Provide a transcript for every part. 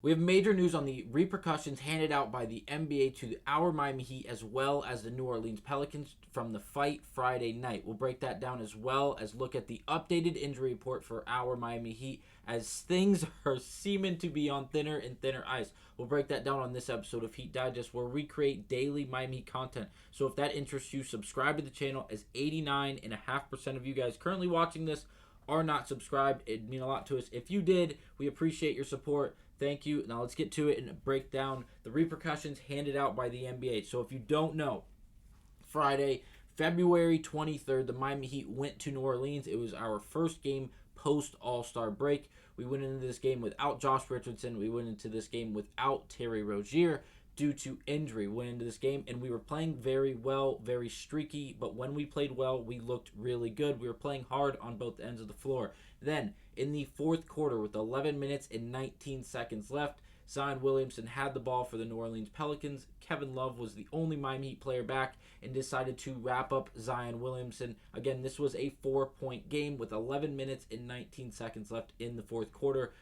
We have major news on the repercussions handed out by the NBA to our Miami Heat as well as the New Orleans Pelicans from the fight Friday night. We'll break that down as well as look at the updated injury report for our Miami Heat as things are seeming to be on thinner and thinner ice. We'll break that down on this episode of Heat Digest where we create daily Miami Heat content. So if that interests you, subscribe to the channel as 89.5% of you guys currently watching this are not subscribed. It'd mean a lot to us. If you did, we appreciate your support. Thank you. Now let's get to it and break down the repercussions handed out by the NBA. So if you don't know, Friday, February 23rd, the Miami Heat went to New Orleans. It was our first game post All-Star break. We went into this game without Josh Richardson. We went into this game without Terry Rozier due to injury. Went into this game and we were playing very well, very streaky, but when we played well, we looked really good. We were playing hard on both ends of the floor. Then, in the fourth quarter, with 11 minutes and 19 seconds left, Zion Williamson had the ball for the New Orleans Pelicans. Kevin Love was the only Miami Heat player back and decided to wrap up Zion Williamson. Again, this was a 4-point game with 11 minutes and 19 seconds left in the fourth quarter.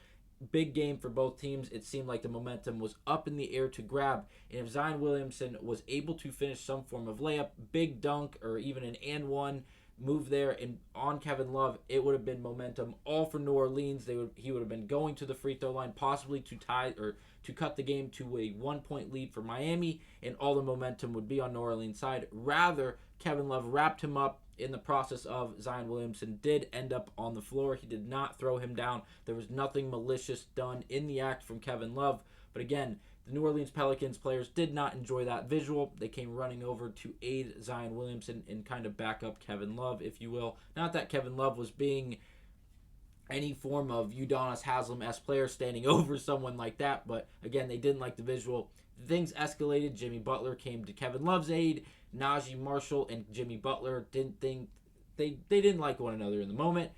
Big game for both teams. It seemed like the momentum was up in the air to grab. And if Zion Williamson was able to finish some form of layup, big dunk, or even an and one move there and on Kevin Love, it would have been momentum all for New Orleans. He would have been going to the free throw line, possibly to tie or to cut the game to a 1-point lead for Miami, and all the momentum would be on New Orleans' side. Rather, Kevin Love wrapped him up in the process of Zion Williamson did end up on the floor. He did not throw him down. There was nothing malicious done in the act from Kevin Love. But again, the New Orleans Pelicans players did not enjoy that visual. They came running over to aid Zion Williamson and kind of back up Kevin Love, if you will. Not that Kevin Love was being any form of Udonis Haslem-esque player standing over someone like that, but again, they didn't like the visual. Things escalated. Jimmy Butler came to Kevin Love's aid. Najee Marshall and Jimmy Butler they didn't like one another in the moment.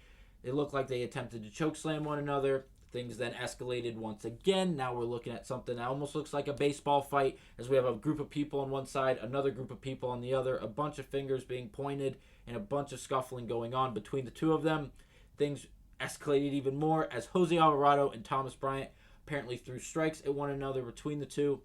It looked like they attempted to chokeslam one another. Things then escalated once again. Now we're looking at something that almost looks like a baseball fight, as we have a group of people on one side, another group of people on the other, a bunch of fingers being pointed, and a bunch of scuffling going on between the two of them. Things escalated even more as Jose Alvarado and Thomas Bryant apparently threw strikes at one another between the two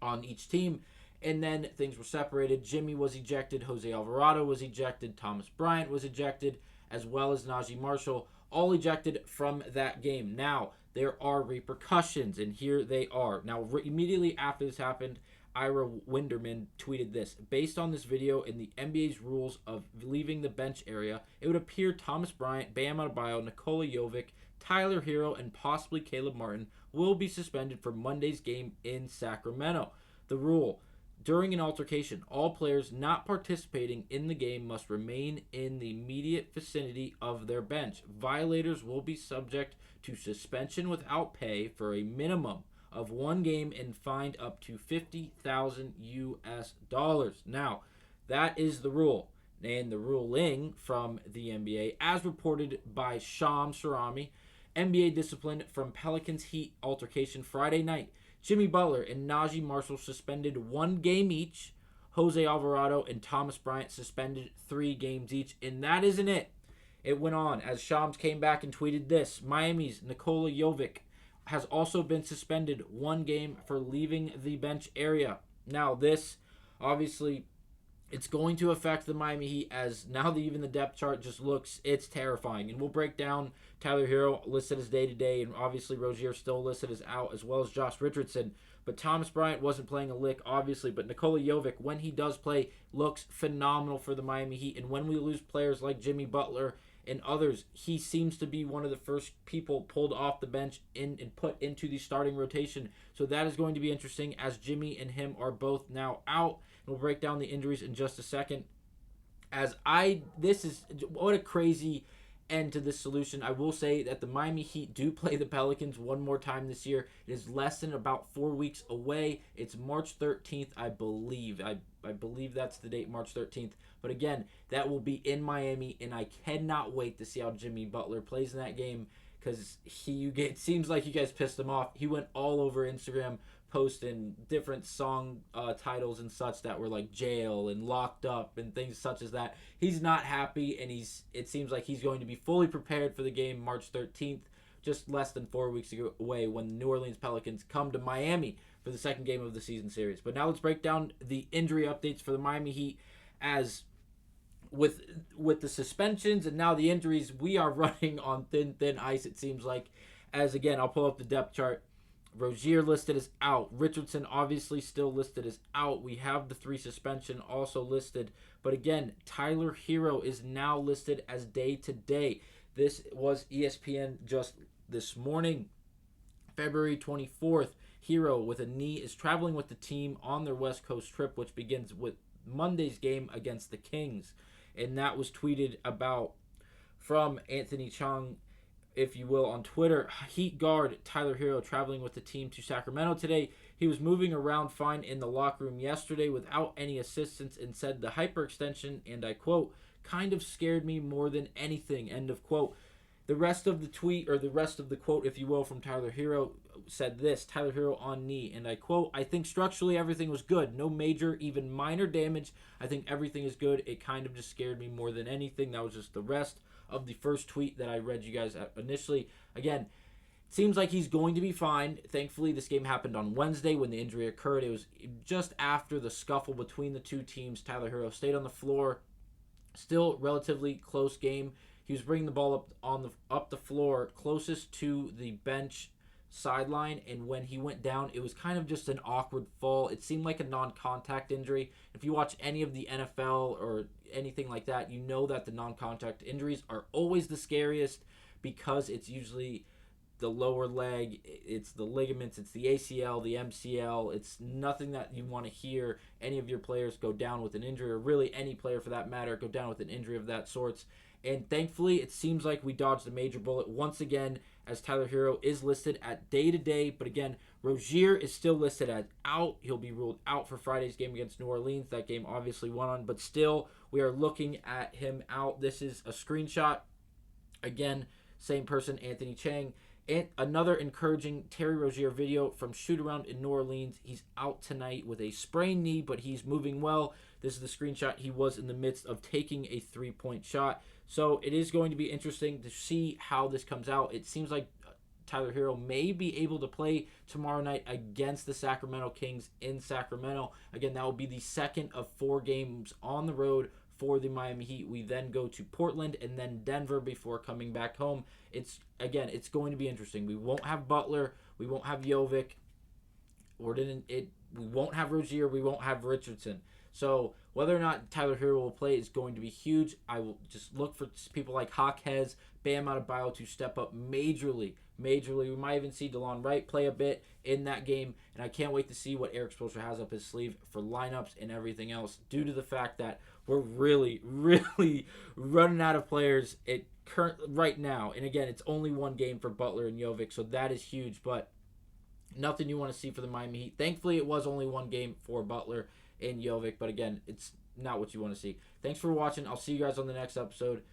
on each team. And then things were separated. Jimmy was ejected, Jose Alvarado was ejected, Thomas Bryant was ejected, as well as Najee Marshall, all ejected from that game. Now, there are repercussions, and here they are. Now, immediately after this happened, Ira Winderman tweeted this. Based on this video and the NBA's rules of leaving the bench area, it would appear Thomas Bryant, Bam Adebayo, Nikola Jovic, Tyler Herro, and possibly Caleb Martin will be suspended for Monday's game in Sacramento. The rule: during an altercation, all players not participating in the game must remain in the immediate vicinity of their bench. Violators will be subject to suspension without pay for a minimum of one game and fined up to $50,000 US. Now, that is the rule. And the ruling from the NBA, as reported by Shams Charania, NBA discipline from Pelicans-Heat altercation Friday night. Jimmy Butler and Najee Marshall suspended 1 game each. Jose Alvarado and Thomas Bryant suspended 3 games each. And that isn't it. It went on as Shams came back and tweeted this. Miami's Nikola Jovic has also been suspended 1 game for leaving the bench area. Now this, obviously, it's going to affect the Miami Heat as now even the depth chart just looks, it's terrifying. And we'll break down Tyler Herro listed as day-to-day, and obviously Rozier still listed as out, as well as Josh Richardson. But Thomas Bryant wasn't playing a lick, obviously. But Nikola Jovic, when he does play, looks phenomenal for the Miami Heat. And when we lose players like Jimmy Butler and others, he seems to be one of the first people pulled off the bench and put into the starting rotation. So that is going to be interesting as Jimmy and him are both now out. We'll break down the injuries in just a second. What a crazy end to this solution. I will say that the Miami Heat do play the Pelicans one more time this year. It is less than about 4 weeks away. It's March 13th, I believe. I believe that's the date, March 13th. But again, that will be in Miami, and I cannot wait to see how Jimmy Butler plays in that game because it seems like you guys pissed him off. He went all over Instagram posting different song titles and such that were like jail and locked up and things such as that. He's not happy, and it seems like he's going to be fully prepared for the game March 13th just less than 4 weeks away when the New Orleans Pelicans come to Miami for the second game of the season series. But now let's break down the injury updates for the Miami Heat. As with the suspensions and now the injuries, we are running on thin ice, it seems like. As again, I'll pull up the depth chart. Rozier listed as out. Richardson obviously still listed as out. We have the 3 suspension also listed. But again, Tyler Herro is now listed as day-to-day. This was ESPN just this morning, February 24th. Herro with a knee is traveling with the team on their West Coast trip, which begins with Monday's game against the Kings. And that was tweeted about from Anthony Chung, if you will, on Twitter. Heat guard Tyler Herro traveling with the team to Sacramento today. He was moving around fine in the locker room yesterday without any assistance and said the hyperextension, and I quote, kind of scared me more than anything, end of quote. The rest of the tweet, or the rest of the quote, if you will, from Tyler Herro said this, Tyler Herro on knee, and I quote, I think structurally everything was good. No major, even minor damage. I think everything is good. It kind of just scared me more than anything. That was just the rest of the first tweet that I read you guys initially. Again, it seems like he's going to be fine. Thankfully, this game happened on Wednesday when the injury occurred. It was just after the scuffle between the two teams. Tyler Herro stayed on the floor. Still relatively close game. He was bringing the ball up the floor closest to the bench sideline, and when he went down, it was kind of just an awkward fall. It seemed like a non-contact injury. If you watch any of the NFL or anything like that, you know that the non-contact injuries are always the scariest because it's usually the lower leg, it's the ligaments, it's the ACL, the MCL. It's nothing that you want to hear any of your players go down with an injury, or really any player for that matter go down with an injury of that sorts. And thankfully, it seems like we dodged a major bullet once again, as Tyler Herro is listed at day-to-day. But again, Rozier is still listed as out. He'll be ruled out for Friday's game against New Orleans. That game obviously went on, but still, we are looking at him out. This is a screenshot. Again, same person, Anthony Chang. And another encouraging Terry Rozier video from shoot-around in New Orleans. He's out tonight with a sprained knee, but he's moving well. This is the screenshot. He was in the midst of taking a three-point shot. So it is going to be interesting to see how this comes out. It seems like Tyler Herro may be able to play tomorrow night against the Sacramento Kings in Sacramento. Again, that will be the second of 4 games on the road for the Miami Heat. We then go to Portland and then Denver before coming back home. It's going to be interesting. We won't have Butler. We won't have Jovic. We won't have Rozier. We won't have Richardson. So whether or not Tyler Herro will play is going to be huge. I will just look for people like Hawkes, Bam Adebayo to step up majorly. We might even see DeLon Wright play a bit in that game, and I can't wait to see what Eric Spoelstra has up his sleeve for lineups and everything else, due to the fact that we're really running out of players right now. And again, it's only one game for Butler and Jovic, so that is huge, but nothing you want to see for the Miami Heat. Thankfully, it was only one game for Butler and Jovic, but again, it's not what you want to see. Thanks for watching. I'll see you guys on the next episode.